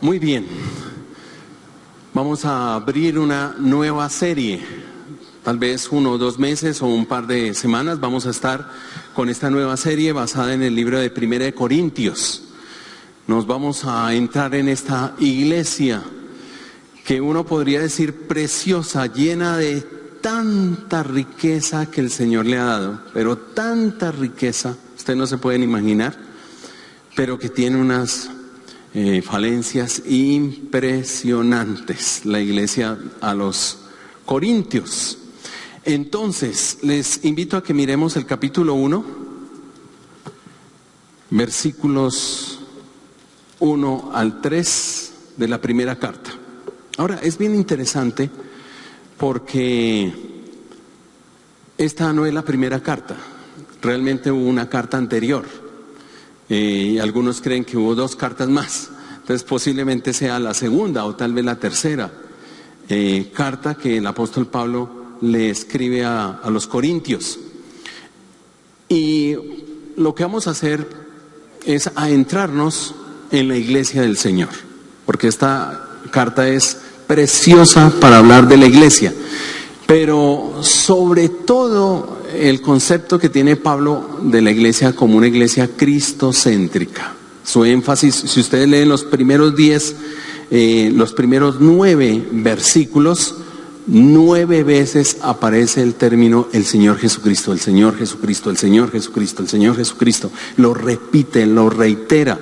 Muy bien, vamos a abrir una nueva serie, tal vez 1 o 2 meses o un par de semanas vamos a estar con esta nueva serie basada en el libro de 1 Corintios. Nos vamos a entrar en esta iglesia que uno podría decir preciosa, llena de tanta riqueza que el Señor le ha dado, pero tanta riqueza, ustedes no se pueden imaginar, pero que tiene unas falencias impresionantes, la iglesia a los Corintios. Entonces, les invito a que miremos el capítulo 1, versículos 1 al 3 de la primera carta. Ahora, es bien interesante porque esta no es la primera carta, realmente hubo una carta anterior. Y algunos creen que hubo 2 cartas más, entonces posiblemente sea la segunda o tal vez la tercera carta que el apóstol Pablo le escribe a los Corintios. Y lo que vamos a hacer es adentrarnos en la iglesia del Señor, porque esta carta es preciosa para hablar de la iglesia, pero sobre todo el concepto que tiene Pablo de la iglesia como una iglesia cristocéntrica. Su énfasis, si ustedes leen los primeros 9 versículos, 9 veces aparece el término el Señor Jesucristo, el Señor Jesucristo, el Señor Jesucristo, el Señor Jesucristo. Lo repite, lo reitera.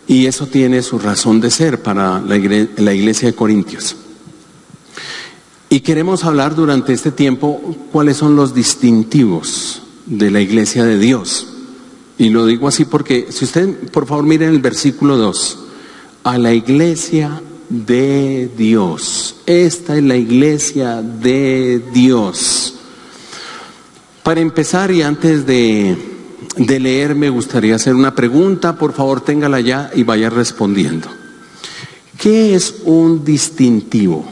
Y eso tiene su razón de ser para la iglesia de Corintios. Y queremos hablar durante este tiempo cuáles son los distintivos de la iglesia de Dios. Y lo digo así porque, si ustedes por favor miren el versículo 2, a la iglesia de Dios. Esta es la iglesia de Dios. Para empezar y antes de leer me gustaría hacer una pregunta, por favor téngala ya y vaya respondiendo. ¿Qué es un distintivo?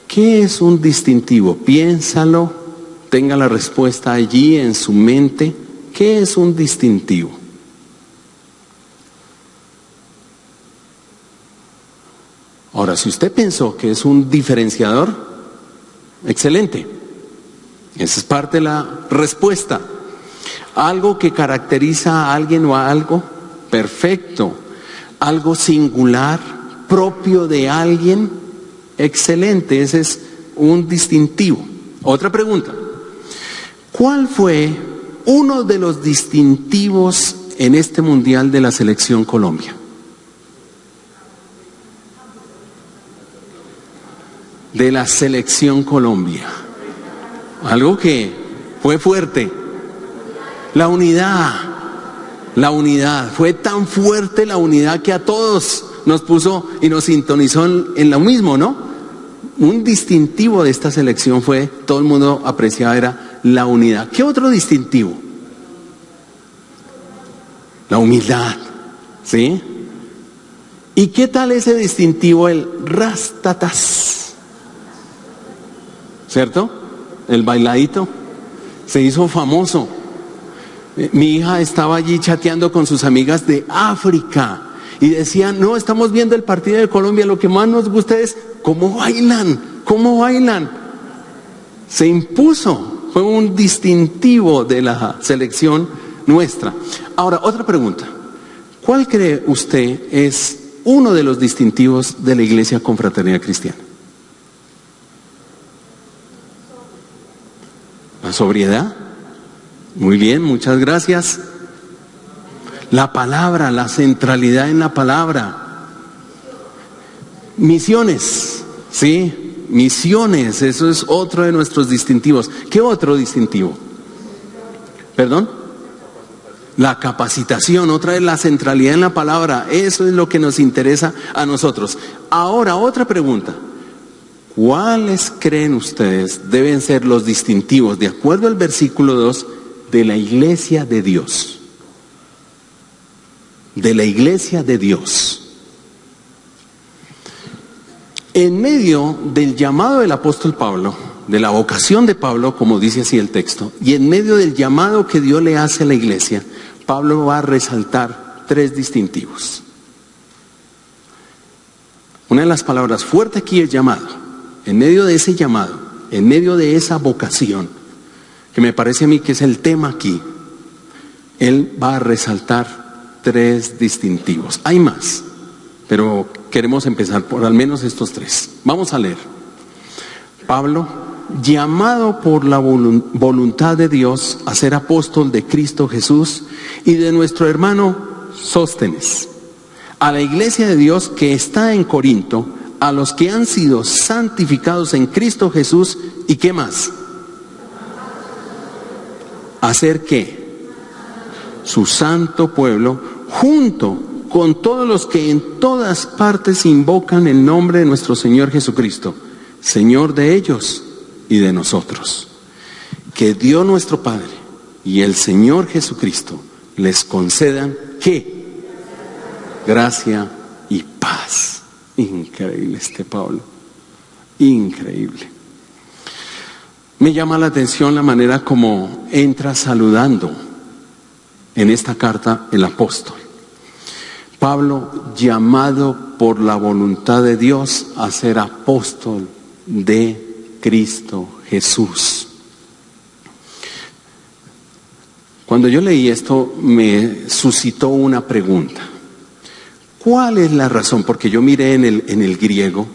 ¿Qué es un distintivo? Piénsalo, tenga la respuesta allí en su mente. ¿Qué es un distintivo? Ahora, si usted pensó que es un diferenciador, excelente. Esa es parte de la respuesta. Algo que caracteriza a alguien o a algo, perfecto. Algo singular, propio de alguien, excelente, ese es un distintivo. Otra pregunta. ¿Cuál fue uno de los distintivos en este Mundial de la Selección Colombia? De la Selección Colombia. Algo que fue fuerte. La unidad. La unidad. Fue tan fuerte la unidad que a todos nos puso y nos sintonizó en lo mismo, ¿no? Un distintivo de esta selección fue, todo el mundo apreciaba, era la unidad. ¿Qué otro distintivo? La humildad, ¿sí? ¿Y qué tal ese distintivo, el rastatas? ¿Cierto? El bailadito se hizo famoso. Mi hija estaba allí chateando con sus amigas de África y decían, no, estamos viendo el partido de Colombia, lo que más nos gusta es cómo bailan, cómo bailan. Se impuso, fue un distintivo de la selección nuestra. Ahora, otra pregunta. ¿Cuál cree usted es uno de los distintivos de la Iglesia Confraternidad Cristiana? ¿La sobriedad? Muy bien, muchas gracias. La palabra, la centralidad en la palabra. Misiones, ¿sí? Misiones, eso es otro de nuestros distintivos. ¿Qué otro distintivo? ¿Perdón? La capacitación, otra vez la centralidad en la palabra. Eso es lo que nos interesa a nosotros. Ahora, otra pregunta. ¿Cuáles creen ustedes deben ser los distintivos, de acuerdo al versículo 2, de la iglesia de Dios? De la iglesia de Dios. En medio del llamado del apóstol Pablo, de la vocación de Pablo, como dice así el texto, y en medio del llamado que Dios le hace a la iglesia, Pablo va a resaltar 3 distintivos. Una de las palabras fuertes aquí es llamado. En medio de ese llamado, en medio de esa vocación, que me parece a mí que es el tema aquí, él va a resaltar 3 distintivos. Hay más, pero queremos empezar por al menos estos 3. Vamos a leer. Pablo, llamado por la voluntad de Dios a ser apóstol de Cristo Jesús y de nuestro hermano Sóstenes, a la iglesia de Dios que está en Corinto, a los que han sido santificados en Cristo Jesús, ¿y qué más? ¿Hacer qué? Su santo pueblo, junto con todos los que en todas partes invocan el nombre de nuestro Señor Jesucristo, Señor de ellos y de nosotros. Que Dios nuestro Padre y el Señor Jesucristo les concedan ¿qué? Gracia y paz. Increíble este Pablo, increíble. Me llama la atención la manera como entra saludando en esta carta el apóstol. Pablo, llamado por la voluntad de Dios a ser apóstol de Cristo Jesús. Cuando yo leí esto me suscitó una pregunta. ¿Cuál es la razón? Porque yo miré en el griego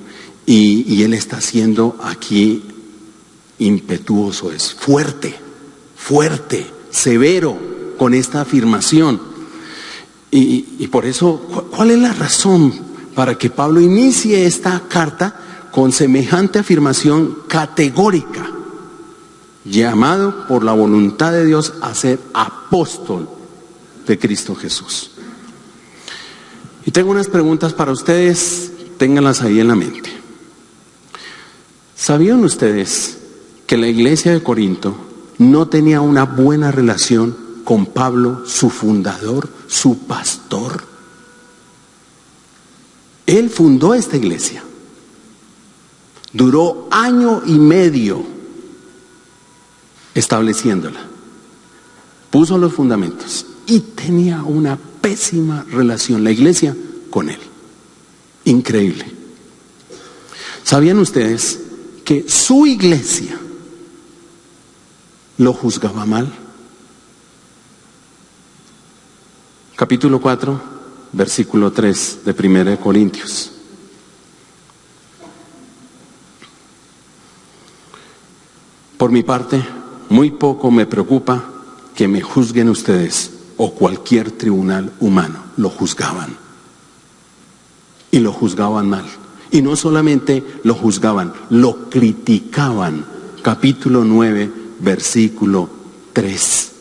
y él está siendo aquí impetuoso, es fuerte, severo con esta afirmación. Y por eso, ¿cuál es la razón para que Pablo inicie esta carta con semejante afirmación categórica? Llamado por la voluntad de Dios a ser apóstol de Cristo Jesús. Y tengo unas preguntas para ustedes, ténganlas ahí en la mente. ¿Sabían ustedes que la iglesia de Corinto no tenía una buena relación con Pablo, su fundador, su pastor? Él fundó esta iglesia. Duró 1 año y medio estableciéndola. Puso los fundamentos y tenía una pésima relación la iglesia con él. Increíble. ¿Sabían ustedes que su iglesia lo juzgaba mal? Capítulo 4, versículo 3 de 1 Corintios. Por mi parte, muy poco me preocupa que me juzguen ustedes o cualquier tribunal humano. Lo juzgaban. Y lo juzgaban mal. Y no solamente lo juzgaban, lo criticaban. Capítulo 9, versículo 3.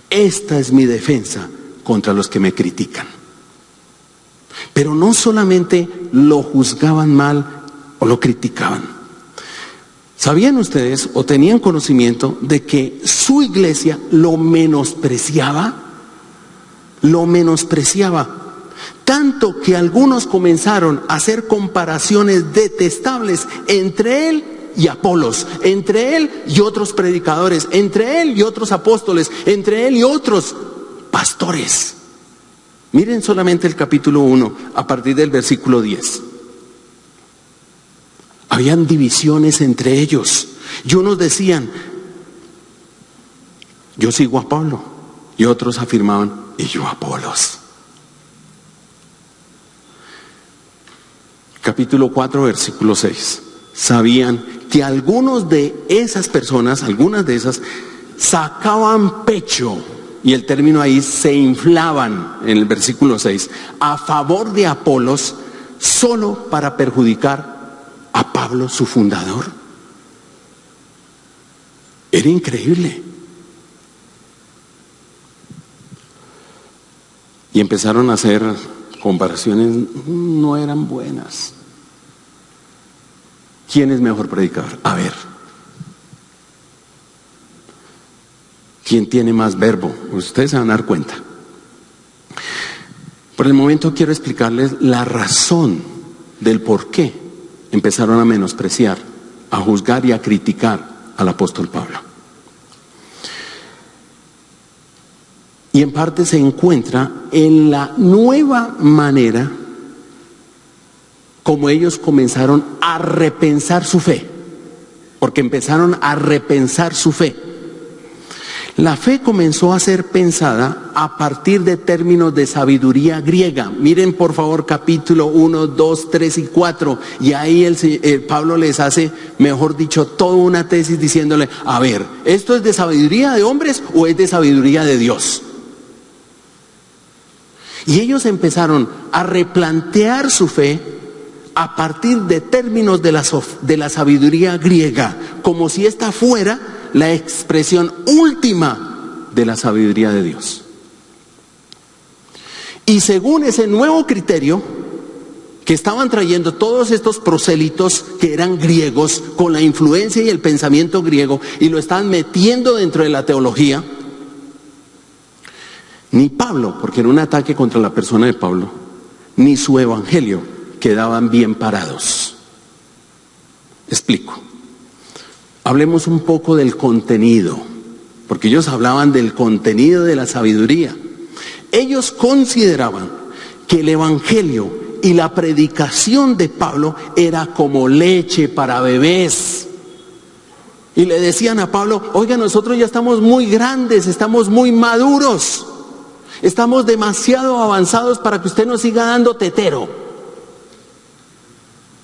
Esta es mi defensa contra los que me critican. Pero no solamente lo juzgaban mal o lo criticaban. ¿Sabían ustedes o tenían conocimiento de que su iglesia lo menospreciaba? Lo menospreciaba. Tanto que algunos comenzaron a hacer comparaciones detestables entre él y Apolos, entre él y otros predicadores, entre él y otros apóstoles, entre él y otros pastores. Miren solamente el capítulo 1, a partir del versículo 10. Habían divisiones entre ellos. Y unos decían, yo sigo a Pablo. Y otros afirmaban, y yo a Apolos. Capítulo 4, versículo 6. Sabían que algunos de esas personas, algunas de esas, sacaban pecho, y el término ahí se inflaban en el versículo 6, a favor de Apolos, solo para perjudicar a Pablo, su fundador. Era increíble. Y empezaron a hacer comparaciones, no eran buenas. ¿Quién es mejor predicador? A ver. ¿Quién tiene más verbo? Ustedes se van a dar cuenta. Por el momento quiero explicarles la razón del por qué empezaron a menospreciar, a juzgar y a criticar al apóstol Pablo. Y en parte se encuentra en la nueva manera como ellos comenzaron a repensar su fe, porque empezaron a repensar su fe. La fe comenzó a ser pensada a partir de términos de sabiduría griega. Miren por favor capítulo 1, 2, 3 y 4. Y ahí Pablo les hace, mejor dicho, toda una tesis diciéndole, a ver, ¿esto es de sabiduría de hombres o es de sabiduría de Dios? Y ellos empezaron a replantear su fe a partir de términos de la sabiduría griega, como si esta fuera la expresión última de la sabiduría de Dios. Y según ese nuevo criterio que estaban trayendo todos estos prosélitos que eran griegos, con la influencia y el pensamiento griego, y lo estaban metiendo dentro de la teología, ni Pablo, porque era un ataque contra la persona de Pablo, ni su evangelio quedaban bien parados. Explico. Hablemos un poco del contenido, porque ellos hablaban del contenido de la sabiduría. Ellos consideraban que el evangelio y la predicación de Pablo era como leche para bebés. Y le decían a Pablo, oiga, nosotros ya estamos muy grandes, estamos muy maduros, estamos demasiado avanzados para que usted nos siga dando tetero.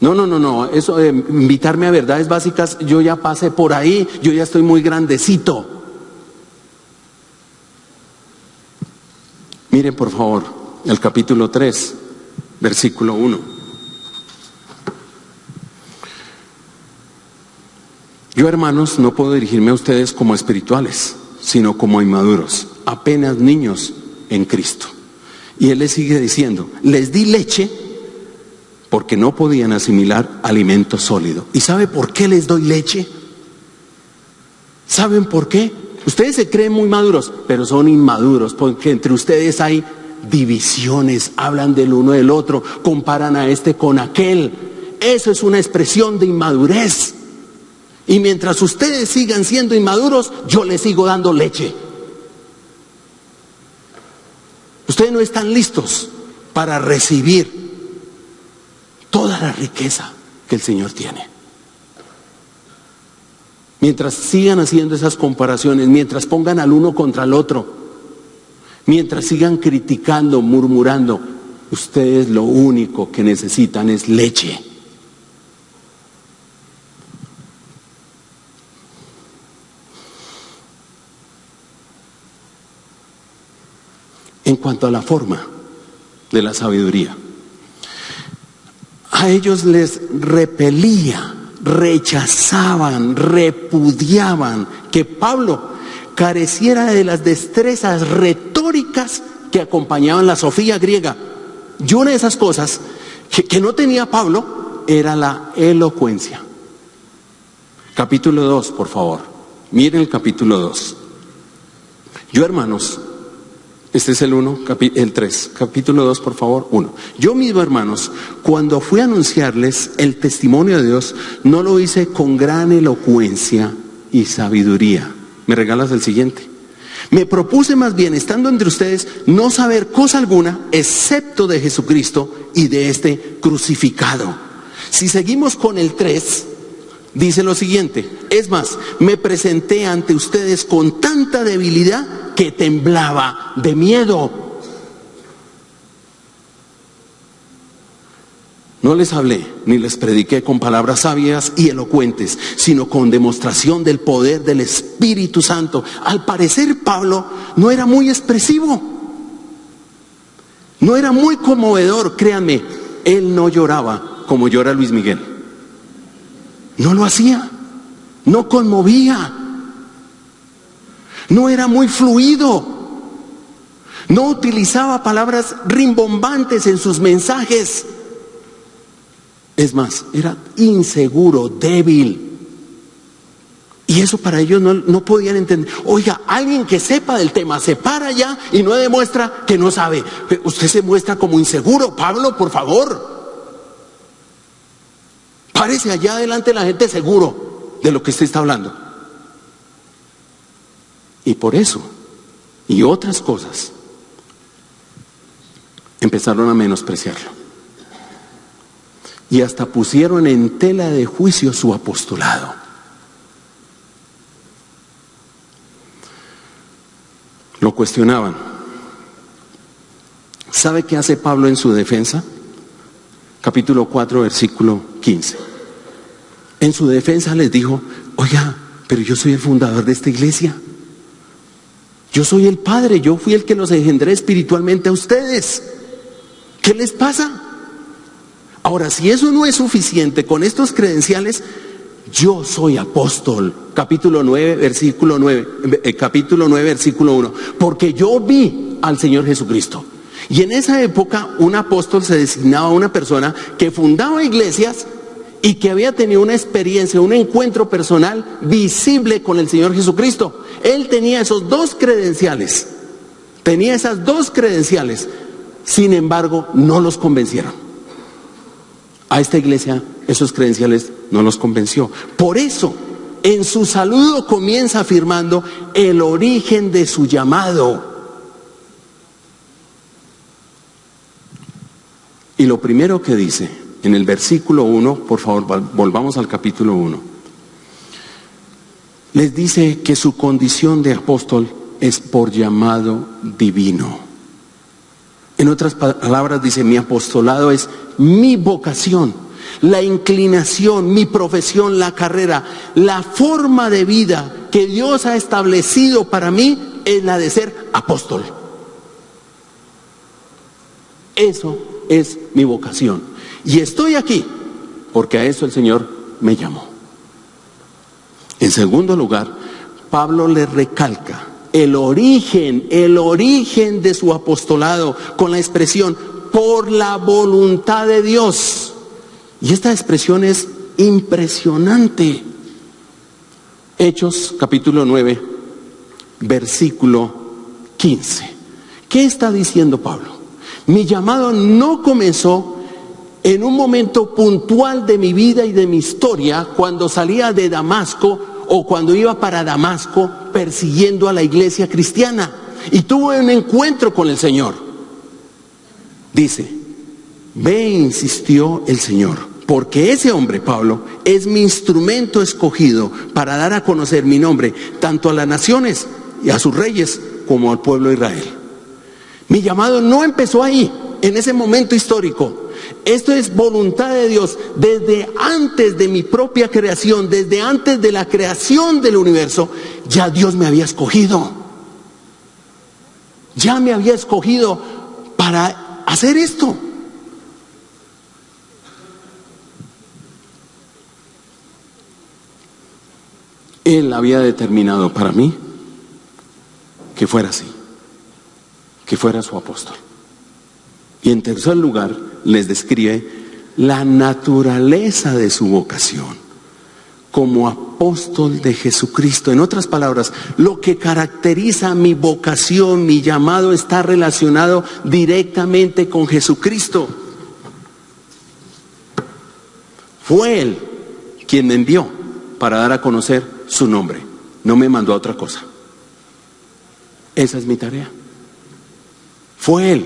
No, eso de invitarme a verdades básicas, yo ya pasé por ahí, yo ya estoy muy grandecito. Miren por favor el capítulo 3, versículo 1. Yo, hermanos, no puedo dirigirme a ustedes como espirituales, sino como inmaduros, apenas niños en Cristo. Y él les sigue diciendo, les di leche porque no podían asimilar alimento sólido. ¿Y sabe por qué les doy leche? ¿Saben por qué? Ustedes se creen muy maduros, pero son inmaduros, porque entre ustedes hay divisiones, hablan del uno del otro, comparan a este con aquel. Eso es una expresión de inmadurez. Y mientras ustedes sigan siendo inmaduros, yo les sigo dando leche. Ustedes no están listos para recibir toda la riqueza que el Señor tiene. Mientras sigan haciendo esas comparaciones, mientras pongan al uno contra el otro, mientras sigan criticando, murmurando, ustedes lo único que necesitan es leche. En cuanto a la forma de la sabiduría, a ellos les repelía, rechazaban, repudiaban que Pablo careciera de las destrezas retóricas que acompañaban la sofía griega. Y una de esas cosas que no tenía Pablo era la elocuencia. Capítulo 2, por favor. Miren el capítulo 2. Yo, hermanos, este es el 1, el 3, capítulo 2, por favor, 1. Yo mismo, hermanos, cuando fui a anunciarles el testimonio de Dios, no lo hice con gran elocuencia y sabiduría. ¿Me regalas el siguiente? Me propuse más bien, estando entre ustedes, no saber cosa alguna, excepto de Jesucristo y de este crucificado. Si seguimos con el 3, dice lo siguiente: es más, me presenté ante ustedes con tanta debilidad que temblaba de miedo. No les hablé ni les prediqué con palabras sabias y elocuentes, sino con demostración del poder del Espíritu Santo. Al parecer Pablo no era muy expresivo, no era muy conmovedor. Créanme, él no lloraba como llora Luis Miguel. No lo hacía, no conmovía, no era muy fluido, no utilizaba palabras rimbombantes en sus mensajes. Es más, era inseguro, débil. Y eso para ellos no podían entender. Oiga, alguien que sepa del tema se para allá y no demuestra que no sabe. Usted se muestra como inseguro. Pablo, por favor, párese allá adelante la gente seguro de lo que usted está hablando. Y por eso, y otras cosas, empezaron a menospreciarlo. y hasta pusieron en tela de juicio su apostolado. Lo cuestionaban. ¿Sabe qué hace Pablo en su defensa? Capítulo 4, versículo 15. En su defensa les dijo: oiga, pero yo soy el fundador de esta iglesia. Yo soy el padre, yo fui el que los engendré espiritualmente a ustedes. ¿Qué les pasa? Ahora, si eso no es suficiente con estos credenciales, yo soy apóstol. Capítulo 9, versículo 1. Porque yo vi al Señor Jesucristo. Y en esa época un apóstol se designaba a una persona que fundaba iglesias y que había tenido una experiencia, un encuentro personal visible con el Señor Jesucristo. Él tenía esos dos credenciales. Tenía esas dos credenciales. Sin embargo, no los convencieron. A esta iglesia esos credenciales no los convenció. Por eso, en su saludo comienza afirmando el origen de su llamado. Y lo primero que dice en el versículo 1, por favor, volvamos al capítulo 1. Les dice que su condición de apóstol es por llamado divino. En otras palabras dice: mi apostolado es mi vocación, la inclinación, mi profesión, la carrera, la forma de vida que Dios ha establecido para mí es la de ser apóstol. Eso es mi vocación. Y estoy aquí porque a eso el Señor me llamó. En segundo lugar, Pablo le recalca el origen de su apostolado con la expresión por la voluntad de Dios. Y esta expresión es impresionante. Hechos capítulo 9, versículo 15. ¿Qué está diciendo Pablo? Mi llamado no comenzó en un momento puntual de mi vida y de mi historia, cuando salía de Damasco o cuando iba para Damasco persiguiendo a la iglesia cristiana y tuve un encuentro con el Señor. Dice: ve, insistió el Señor, porque ese hombre, Pablo, es mi instrumento escogido para dar a conocer mi nombre tanto a las naciones y a sus reyes como al pueblo de Israel. Mi llamado no empezó ahí, en ese momento histórico. Esto es voluntad de Dios. Desde antes de mi propia creación, desde antes de la creación del universo, ya Dios me había escogido. Ya me había escogido para hacer esto. Él había determinado para mí que fuera así, que fuera su apóstol. Y en tercer lugar, les describe la naturaleza de su vocación como apóstol de Jesucristo. En otras palabras, lo que caracteriza mi vocación, mi llamado, está relacionado directamente con Jesucristo. Fue Él quien me envió para dar a conocer su nombre. No me mandó a otra cosa. Esa es mi tarea. Fue Él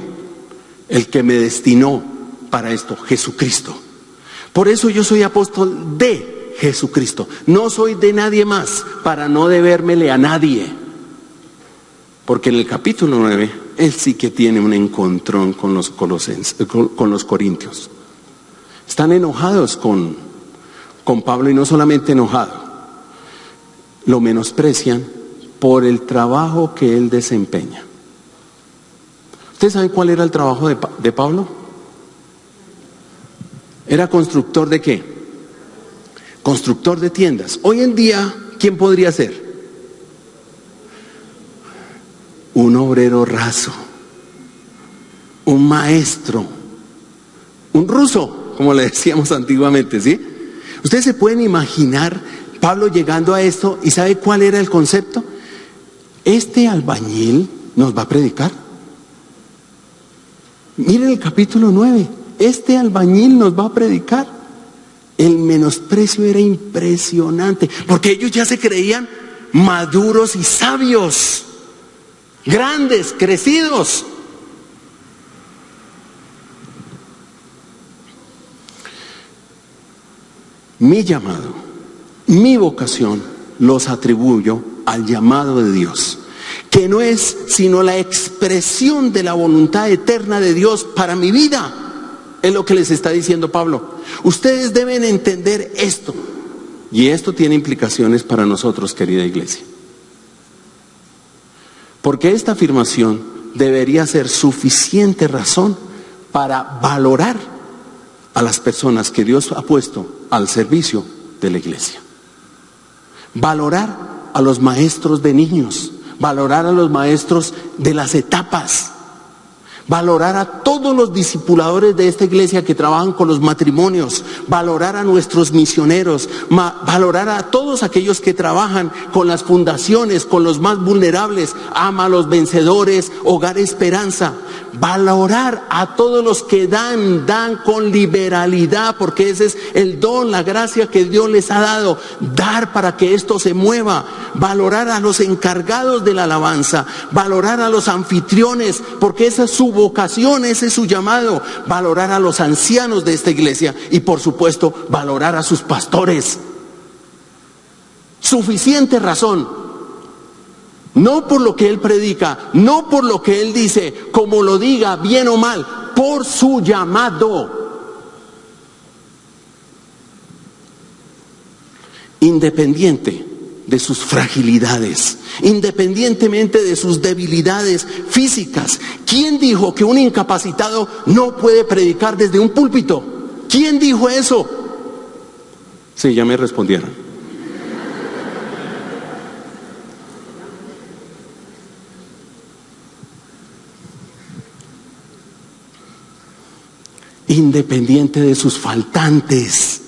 el que me destinó para esto, Jesucristo. Por eso yo soy apóstol de Jesucristo. No soy de nadie más, para no debérmele a nadie. Porque en el capítulo 9, él sí que tiene un encontrón con los corintios. Están enojados con Pablo, y no solamente enojados, lo menosprecian por el trabajo que él desempeña. ¿Ustedes saben cuál era el trabajo de Pablo? Era constructor de ¿qué? Constructor de tiendas. Hoy en día, ¿quién podría ser? Un obrero raso, un maestro, un ruso, como le decíamos antiguamente, ¿sí? Ustedes se pueden imaginar Pablo llegando a esto, y ¿sabe cuál era el concepto? Este albañil nos va a predicar. Miren el capítulo 9, este albañil nos va a predicar. El menosprecio era impresionante, porque ellos ya se creían maduros y sabios, grandes, crecidos. mi llamado, mi vocación, los atribuyo al llamado de Dios, que no es sino la expresión de la voluntad eterna de Dios para mi vida. Es lo que les está diciendo Pablo. Ustedes deben entender esto. Y esto tiene implicaciones para nosotros, querida iglesia. Porque esta afirmación debería ser suficiente razón para valorar a las personas que Dios ha puesto al servicio de la iglesia. Valorar a los maestros de niños, valorar a los maestros de las etapas, valorar a todos los discipuladores de esta iglesia que trabajan con los matrimonios, valorar a nuestros misioneros, valorar a todos aquellos que trabajan con las fundaciones, con los más vulnerables, Ama a los Vencedores, Hogar Esperanza. Valorar a todos los que dan con liberalidad, porque ese es el don, la gracia que Dios les ha dado, dar para que esto se mueva. Valorar a los encargados de la alabanza, valorar a los anfitriones, porque esa es su vocación, ese es su llamado. Valorar a los ancianos de esta iglesia y por supuesto valorar a sus pastores. Suficiente razón. No por lo que él predica, no por lo que él dice, como lo diga bien o mal, por su llamado. Independiente de sus fragilidades, independientemente de sus debilidades físicas. ¿Quién dijo que un incapacitado no puede predicar desde un púlpito? ¿Quién dijo eso? Sí, ya me respondieron. Independiente de sus faltantes,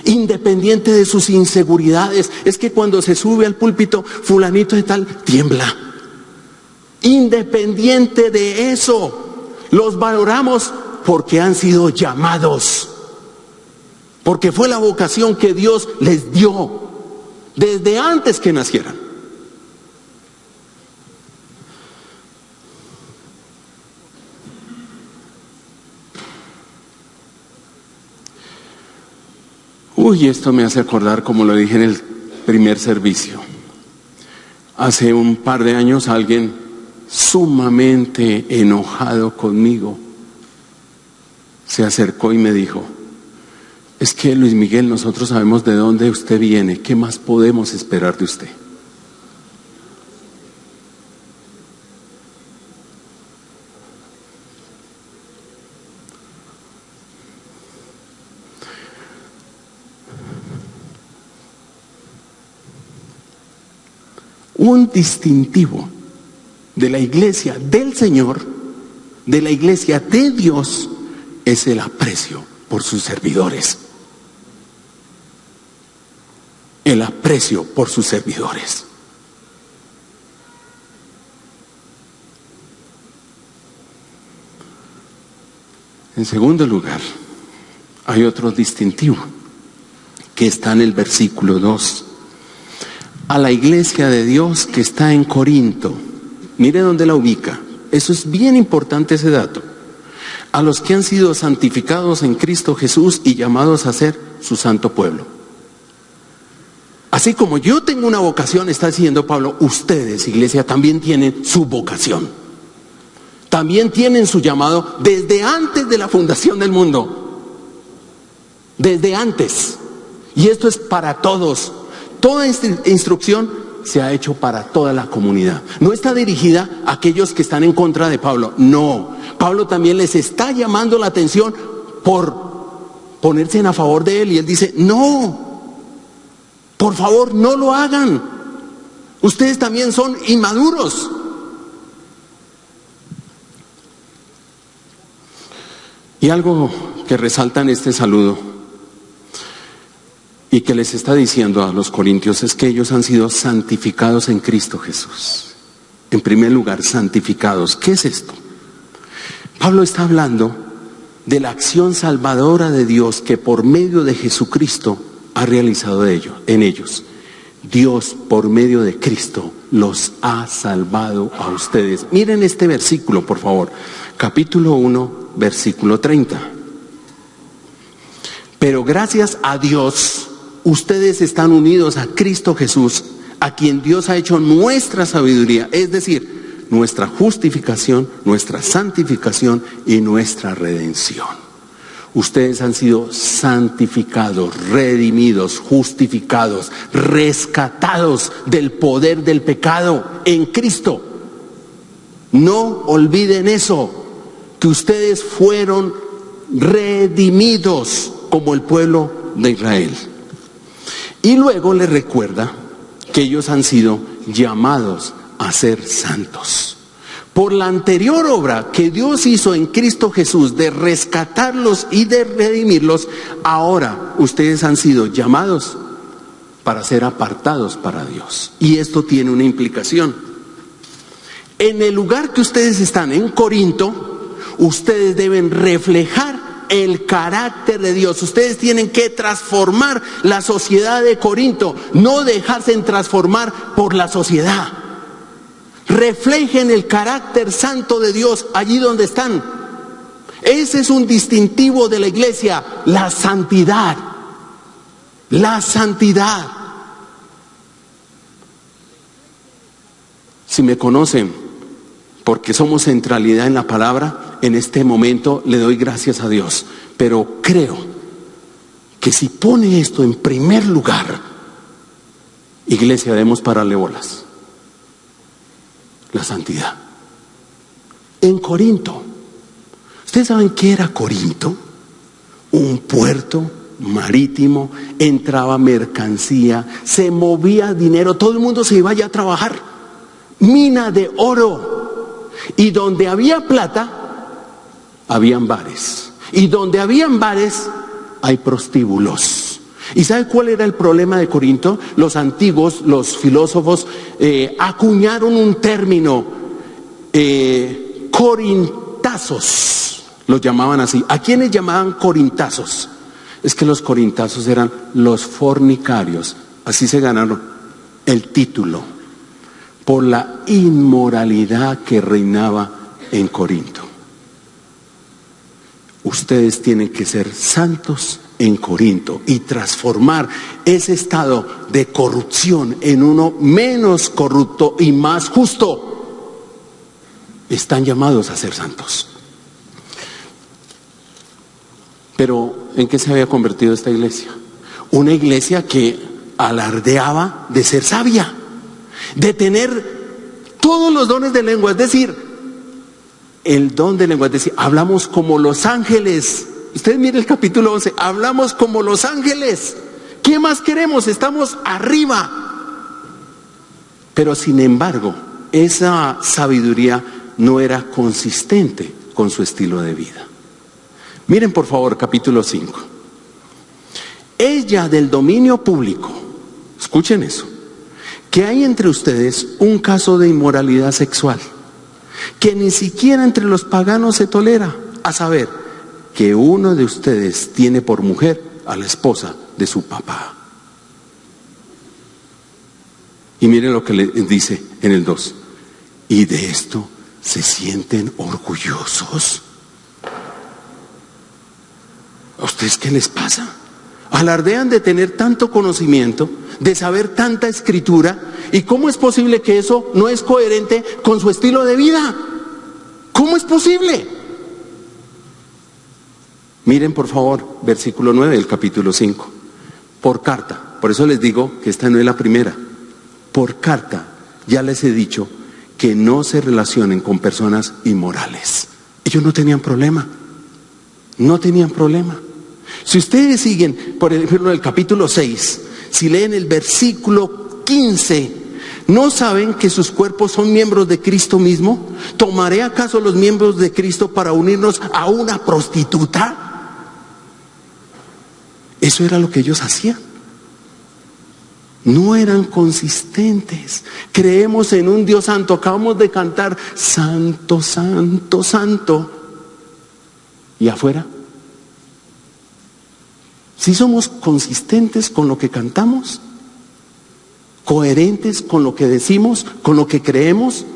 independiente de sus inseguridades. Es que cuando se sube al púlpito, fulanito de tal tiembla. Independiente de eso, los valoramos porque han sido llamados, porque fue la vocación que Dios les dio desde antes que nacieran. Uy, esto me hace acordar, como lo dije en el primer servicio. Hace un par de años alguien sumamente enojado conmigo se acercó y me dijo: es que Luis Miguel, nosotros sabemos de dónde usted viene, ¿qué más podemos esperar de usted? Un distintivo de la iglesia del Señor, de la iglesia de Dios, es el aprecio por sus servidores. El aprecio por sus servidores. En segundo lugar, hay otro distintivo que está en el versículo 2. A la iglesia de Dios que está en Corinto. Mire dónde la ubica. Eso es bien importante, ese dato. A los que han sido santificados en Cristo Jesús y llamados a ser su santo pueblo. Así como yo tengo una vocación, está diciendo Pablo, ustedes, iglesia, también tienen su vocación. También tienen su llamado desde antes de la fundación del mundo. Desde antes. Y esto es para todos. Toda esta instrucción se ha hecho para toda la comunidad. No está dirigida a aquellos que están en contra de Pablo. No. Pablo también les está llamando la atención por ponerse a favor de él. Y él dice, no, por favor, no lo hagan. Ustedes también son inmaduros. Y algo que resalta en este saludo y que les está diciendo a los corintios es que ellos han sido santificados en Cristo Jesús. En primer lugar, santificados. ¿Qué es esto? Pablo está hablando de la acción salvadora de Dios que por medio de Jesucristo ha realizado en ellos. Dios por medio de Cristo los ha salvado a ustedes. Miren este versículo, por favor. Capítulo 1, versículo 30. Pero gracias a Dios, ustedes están unidos a Cristo Jesús, a quien Dios ha hecho nuestra sabiduría, es decir, nuestra justificación, nuestra santificación y nuestra redención. Ustedes han sido santificados, redimidos, justificados, rescatados del poder del pecado en Cristo. No olviden eso, que ustedes fueron redimidos como el pueblo de Israel. Y luego les recuerda que ellos han sido llamados a ser santos. Por la anterior obra que Dios hizo en Cristo Jesús de rescatarlos y de redimirlos, ahora ustedes han sido llamados para ser apartados para Dios. Y esto tiene una implicación. En el lugar que ustedes están, en Corinto, ustedes deben reflejar el carácter de Dios. Ustedes tienen que transformar la sociedad de Corinto, no dejarse transformar por la sociedad. Reflejen el carácter santo de Dios allí donde están. Ese es un distintivo de la iglesia, la santidad. La santidad. Si me conocen, porque somos centralidad en la palabra, en este momento le doy gracias a Dios. Pero creo que si pone esto en primer lugar, iglesia, debemos pararle bolas. La santidad. En Corinto, ¿ustedes saben qué era Corinto? Un puerto marítimo, entraba mercancía, se movía dinero, todo el mundo se iba allá a trabajar. Mina de oro. Y donde había plata, habían bares. Y donde habían bares, hay prostíbulos. ¿Y sabe cuál era el problema de Corinto? Los antiguos, los filósofos, acuñaron un término, corintazos, los llamaban así. ¿A quiénes llamaban corintazos? Es que los corintazos eran los fornicarios, así se ganaron el título, por la inmoralidad que reinaba en Corinto. Ustedes tienen que ser santos en Corinto y transformar ese estado de corrupción en uno menos corrupto y más justo. Están llamados a ser santos. Pero ¿en qué se había convertido esta iglesia? Una iglesia que alardeaba de ser sabia, de tener todos los dones de lengua, es decir, el don de lengua, es decir, hablamos como los ángeles. Ustedes miren el capítulo 11, hablamos como los ángeles. ¿Qué más queremos? Estamos arriba. Pero sin embargo, esa sabiduría no era consistente con su estilo de vida. Miren por favor capítulo 5. Ella del dominio público, escuchen eso, que hay entre ustedes un caso de inmoralidad sexual, que ni siquiera entre los paganos se tolera, a saber, que uno de ustedes tiene por mujer a la esposa de su papá. Y miren lo que le dice en el 2. ¿Y de esto se sienten orgullosos? ¿A ustedes qué les pasa? Alardean de tener tanto conocimiento, de saber tanta escritura, ¿y cómo es posible que eso no es coherente con su estilo de vida? ¿Cómo es posible? Miren por favor, versículo 9 del capítulo 5. Por carta, por eso les digo que esta no es la primera. Por carta ya les he dicho que no se relacionen con personas inmorales. Ellos no tenían problema. No tenían problema. Si ustedes siguen, por ejemplo, el capítulo 6, si leen el versículo 15, ¿no saben que sus cuerpos son miembros de Cristo mismo? ¿Tomaré acaso los miembros de Cristo para unirnos a una prostituta? Eso era lo que ellos hacían. No eran consistentes. Creemos en un Dios santo. Acabamos de cantar Santo, Santo, Santo. ¿Y afuera? ¿Sí somos consistentes con lo que cantamos? ¿Coherentes con lo que decimos? ¿Con lo que creemos?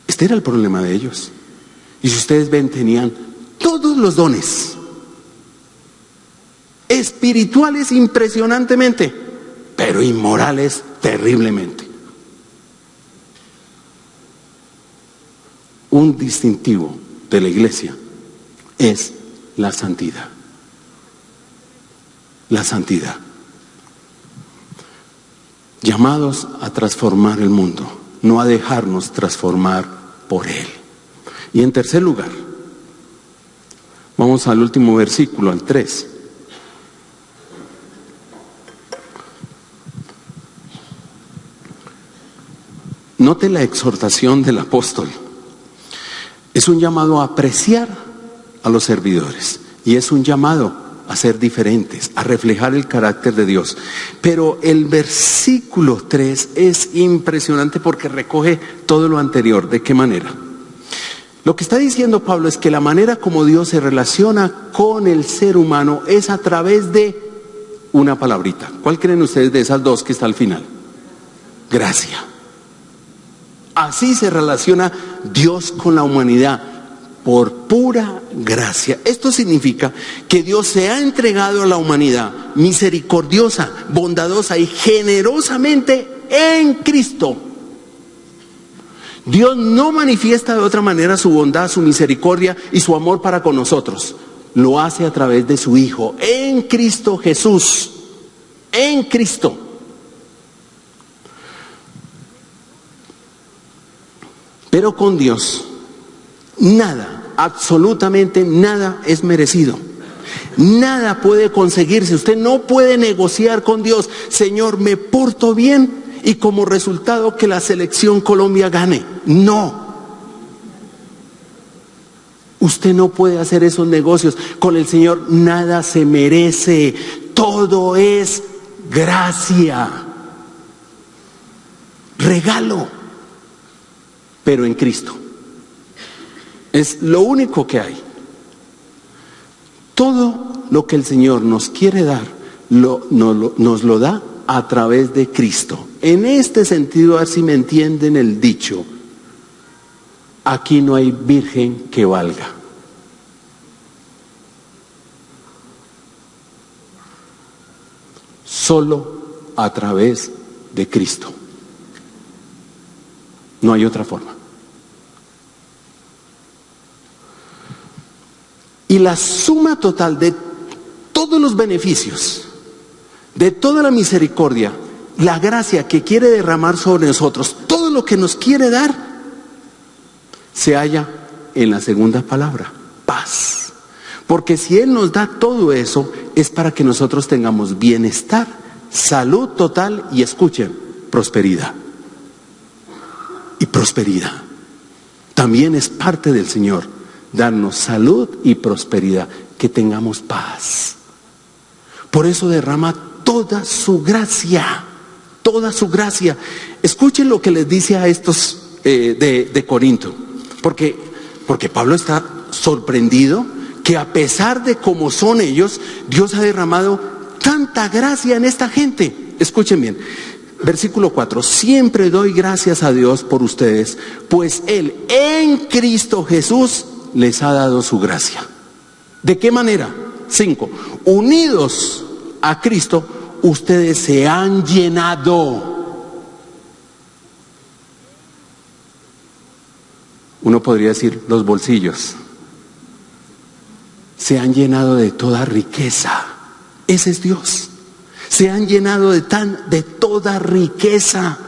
Este era el problema de ellos. Y si ustedes ven, tenían todos los dones. espirituales impresionantemente, pero inmorales terriblemente. Un distintivo de la iglesia es la santidad. La santidad. Llamados a transformar el mundo, no a dejarnos transformar por él. Y en tercer lugar, vamos al último versículo, al 3. Note la exhortación del apóstol. Es un llamado a apreciar a los servidores y es un llamado a ser diferentes, a reflejar el carácter de Dios. Pero el versículo 3 es impresionante porque recoge todo lo anterior. ¿De qué manera? Lo que está diciendo Pablo es que la manera como Dios se relaciona con el ser humano es a través de una palabrita. ¿Cuál creen ustedes de esas dos que está al final? Gracia. Así se relaciona Dios con la humanidad, por pura gracia. Esto significa que Dios se ha entregado a la humanidad misericordiosa, bondadosa y generosamente en Cristo. Dios no manifiesta de otra manera su bondad, su misericordia y su amor para con nosotros. Lo hace a través de su Hijo, en Cristo Jesús. En Cristo. Pero con Dios, nada, absolutamente nada es merecido. Nada puede conseguirse. Usted no puede negociar con Dios. Señor, me porto bien y como resultado que la selección Colombia gane. No. Usted no puede hacer esos negocios. Con el Señor nada se merece. Todo es gracia. Regalo. Pero en Cristo. Es lo único que hay. Todo lo que el Señor nos quiere dar, nos lo da a través de Cristo. En este sentido, a ver si me entienden el dicho, aquí no hay virgen que valga. Solo a través de Cristo. No hay otra forma. Y la suma total de todos los beneficios, de toda la misericordia, la gracia que quiere derramar sobre nosotros, todo lo que nos quiere dar, se halla en la segunda palabra, paz. Porque si Él nos da todo eso, es para que nosotros tengamos bienestar, salud total y, escuchen, prosperidad. Y prosperidad también es parte del Señor, darnos salud y prosperidad, que tengamos paz. Por eso derrama toda su gracia, toda su gracia. Escuchen lo que les dice a estos de Corinto, porque Pablo está sorprendido que a pesar de cómo son ellos, Dios ha derramado tanta gracia en esta gente. Escuchen bien. Versículo 4, siempre doy gracias a Dios por ustedes, pues Él en Cristo Jesús les ha dado su gracia. ¿De qué manera? 5, unidos a Cristo, ustedes se han llenado. Uno podría decir los bolsillos. Se han llenado de toda riqueza. Ese es Dios. Se han llenado de toda riqueza.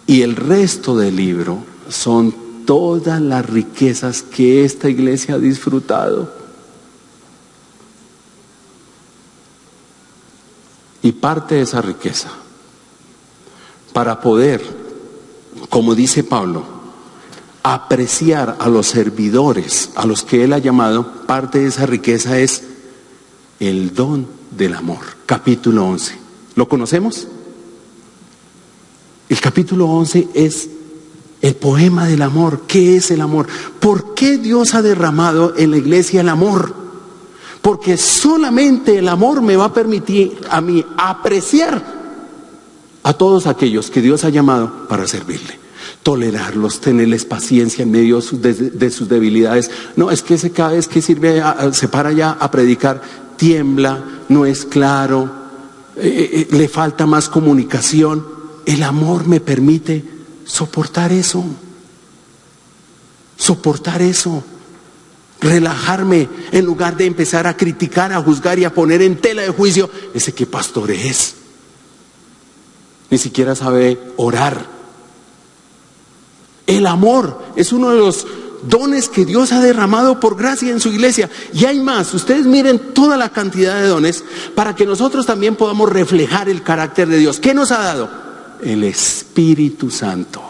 Y el resto del libro son todas las riquezas que esta iglesia ha disfrutado. Y parte de esa riqueza, para poder, como dice Pablo, apreciar a los servidores, a los que Él ha llamado, parte de esa riqueza es el don del amor. Capítulo 11. ¿Lo conocemos? El capítulo 11 es el poema del amor. ¿Qué es el amor? ¿Por qué Dios ha derramado en la iglesia el amor? Porque solamente el amor me va a permitir a mí apreciar a todos aquellos que Dios ha llamado para servirle. tolerarlos, tenerles paciencia en medio de sus debilidades. No, es que ese cada vez que se para ya a predicar, tiembla, no es claro, le falta más comunicación. El amor me permite soportar eso, relajarme en lugar de empezar a criticar, a juzgar y a poner en tela de juicio. Ese que pastor es, ni siquiera sabe orar. El amor es uno de los dones que Dios ha derramado por gracia en su iglesia. Y hay más. Ustedes miren toda la cantidad de dones para que nosotros también podamos reflejar el carácter de Dios. ¿Qué nos ha dado? El Espíritu Santo.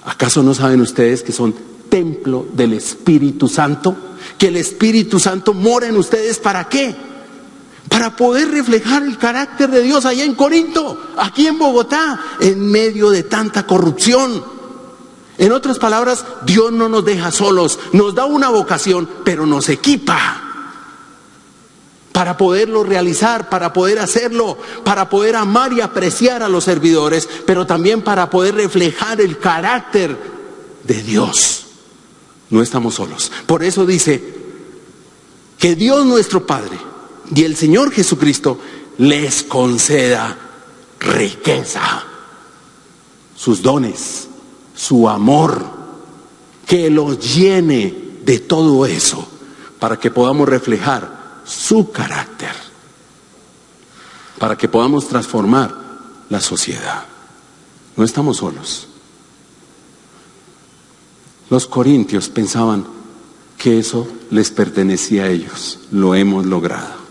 ¿Acaso no saben ustedes que son templo del Espíritu Santo? Que el Espíritu Santo mora en ustedes. ¿Para qué? Para poder reflejar el carácter de Dios allá en Corinto, aquí en Bogotá, en medio de tanta corrupción. En otras palabras, Dios no nos deja solos, nos da una vocación, pero nos equipa para poderlo realizar, para poder hacerlo, para poder amar y apreciar a los servidores, pero también para poder reflejar el carácter de Dios. No estamos solos. Por eso dice que Dios nuestro Padre y el Señor Jesucristo les conceda riqueza, sus dones, su amor, que los llene de todo eso para que podamos reflejar su carácter, para que podamos transformar la sociedad. No estamos solos. Los corintios pensaban que eso les pertenecía a ellos. Lo hemos logrado.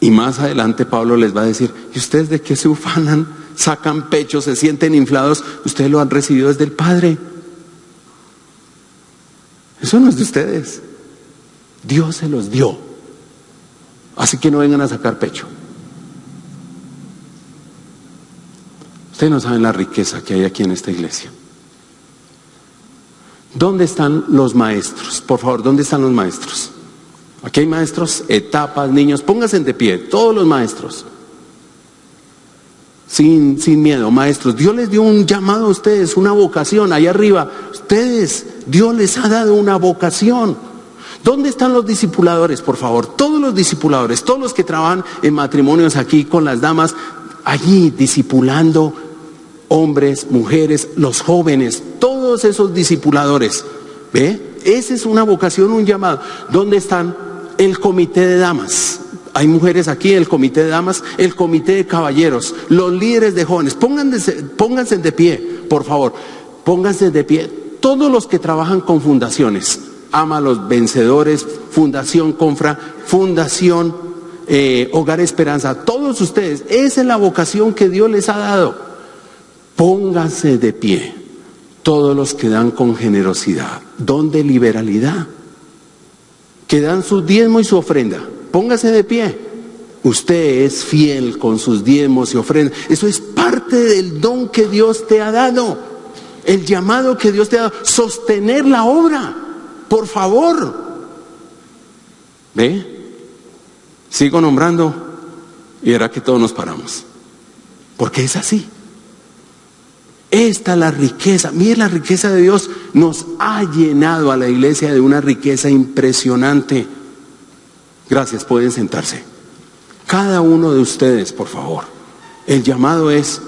Y más adelante Pablo les va a decir: ¿y ustedes de qué se ufanan? Sacan pecho, se sienten inflados. Ustedes lo han recibido desde el Padre. Eso no es de ustedes. Dios se los dio. Así que no vengan a sacar pecho. Ustedes no saben la riqueza que hay aquí en esta iglesia. ¿Dónde están los maestros? Por favor, ¿dónde están los maestros? Aquí hay maestros, etapas, niños, pónganse de pie, todos los maestros. Sin miedo, maestros. Dios les dio un llamado a ustedes, una vocación, allá arriba. Ustedes, Dios les ha dado una vocación. ¿Dónde están los discipuladores, por favor? Todos los discipuladores, todos los que trabajan en matrimonios aquí con las damas, allí discipulando hombres, mujeres, los jóvenes, todos esos discipuladores. ¿Ve? Esa es una vocación, un llamado. ¿Dónde están el comité de damas? Hay mujeres aquí, el comité de damas, el comité de caballeros, los líderes de jóvenes. Pónganse de pie, por favor. Pónganse de pie. Todos los que trabajan con fundaciones, Ama a los Vencedores, Fundación Confra, Fundación Hogar Esperanza, todos ustedes, esa es la vocación que Dios les ha dado. Pónganse de pie. Todos los que dan con generosidad, don de liberalidad, que dan su diezmo y su ofrenda, póngase de pie. Usted es fiel con sus diezmos y ofrendas. Eso es parte del don que Dios te ha dado, el llamado que Dios te ha dado, sostener la obra, por favor. ¿Ve? Sigo nombrando y verá que todos nos paramos, porque es así. Esta es la riqueza. Mire, la riqueza de Dios nos ha llenado a la iglesia de una riqueza impresionante. Gracias, pueden sentarse. Cada uno de ustedes, por favor. El llamado es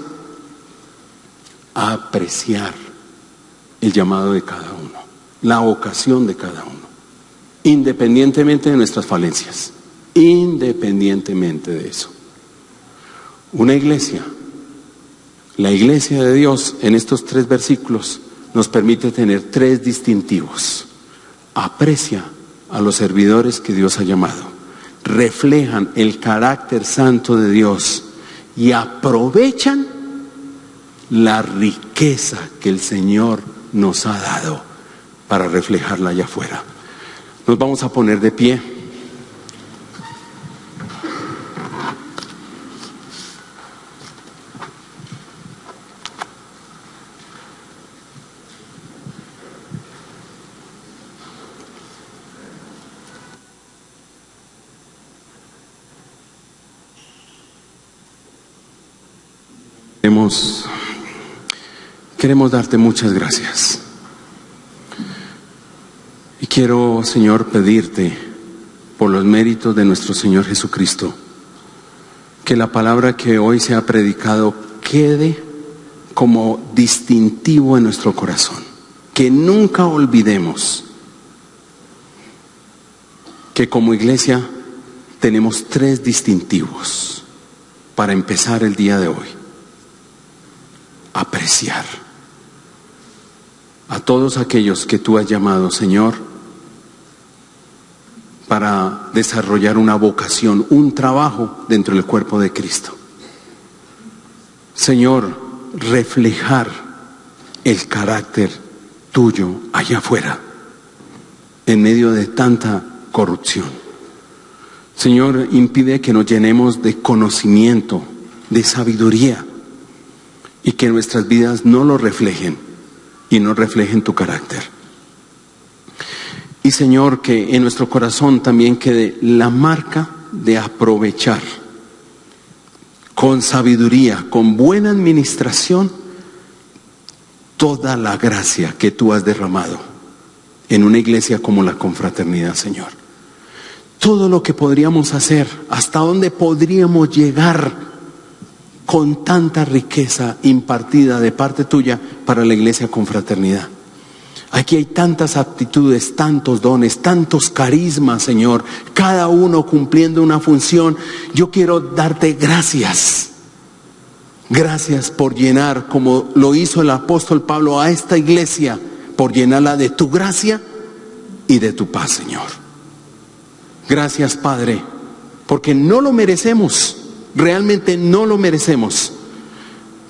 a apreciar el llamado de cada uno, la vocación de cada uno, independientemente de nuestras falencias, independientemente de eso. Una iglesia, la iglesia de Dios, en estos 3 versículos nos permite tener 3 distintivos. Aprecia a los servidores que Dios ha llamado, reflejan el carácter santo de Dios y aprovechan la riqueza que el Señor nos ha dado para reflejarla allá afuera. Nos vamos a poner de pie. queremos darte muchas gracias. Y quiero, Señor, pedirte por los méritos de nuestro Señor Jesucristo, que la palabra que hoy se ha predicado quede como distintivo en nuestro corazón. Que nunca olvidemos que como iglesia tenemos 3 distintivos para empezar el día de hoy. Apreciar a todos aquellos que tú has llamado, Señor, para desarrollar una vocación, un trabajo dentro del cuerpo de Cristo. Señor, reflejar el carácter tuyo allá afuera, en medio de tanta corrupción. Señor, impide que nos llenemos de conocimiento, de sabiduría, y que nuestras vidas no lo reflejen y no reflejen tu carácter. Y Señor, que en nuestro corazón también quede la marca de aprovechar con sabiduría, con buena administración, toda la gracia que tú has derramado en una iglesia como la Confraternidad, Señor. Todo lo que podríamos hacer, hasta dónde podríamos llegar con tanta riqueza impartida de parte tuya para la iglesia Confraternidad. Aquí hay tantas aptitudes, tantos dones, tantos carismas, Señor, cada uno cumpliendo una función. Yo quiero darte gracias. Gracias por llenar, como lo hizo el apóstol Pablo, a esta iglesia, por llenarla de tu gracia y de tu paz, Señor. Gracias, Padre, porque no lo merecemos, realmente no lo merecemos.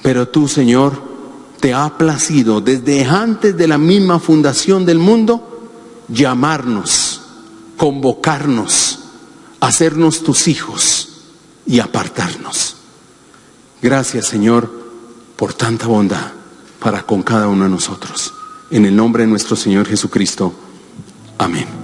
Pero tú, Señor, te ha placido desde antes de la misma fundación del mundo llamarnos, convocarnos, hacernos tus hijos y apartarnos. Gracias, Señor, por tanta bondad para con cada uno de nosotros. En el nombre de nuestro Señor Jesucristo. Amén.